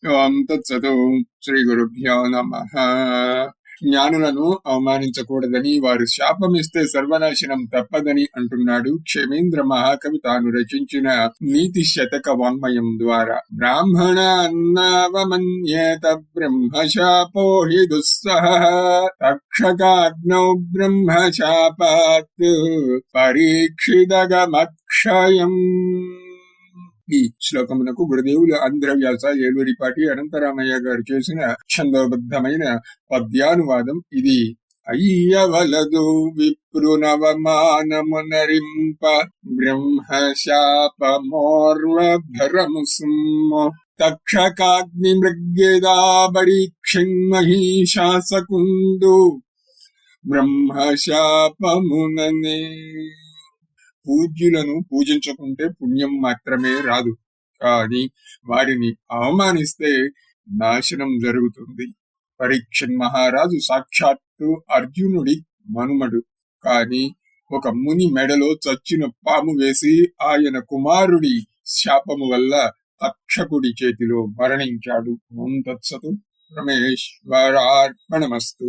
ఓం తత్సతు. శ్రీ గురుభ్యో నమః. జ్ఞానులను అవమానించకూడదని, వారు శాపమిస్తే సర్వనాశనం తప్పదని అంటున్నాడు క్షేమేంద్ర మహాకవి తాను రచించిన నీతి శతక వాన్మయం ద్వారా. బ్రాహ్మణ అన్నావమన్యేత బ్రహ్మశాపో హి దుస్సహ తక్షకాగ్నౌ బ్రహ్మశాపాత్ పరీక్షితగమక్షయం. ఈ శ్లోకమునకు గురుదేవులు ఆంధ్రవ్యాస ఏలూరిపాటి అనంతరామయ్య గారు చేసిన ఛందోబద్ధమైన పద్యానువాదం ఇది. అయ్యవలదు విప్రునవమానమునరింప బ్రహ్మశాపమోర్వభరము సుమ్ము తక్షకాగ్ని మృగ్యదాబరీక్షిమహీశాసకుండు బ్రహ్మశాపముననే. పూజ్యులను పూజించకుంటే పుణ్యం మాత్రమే రాదు, కానీ వారిని అవమానిస్తే నాశనం జరుగుతుంది. పరీక్షణ్ మహారాజు సాక్షాత్తు అర్జునుడి మనుమడు, కాని ఒక ముని మెడలో చచ్చిన పాము వేసి ఆయన కుమారుడి శాపము వల్ల తక్షకుడి చేతిలో మరణించాడు. ఓం తత్సతు. రమేశ్వరార్పణమస్తు.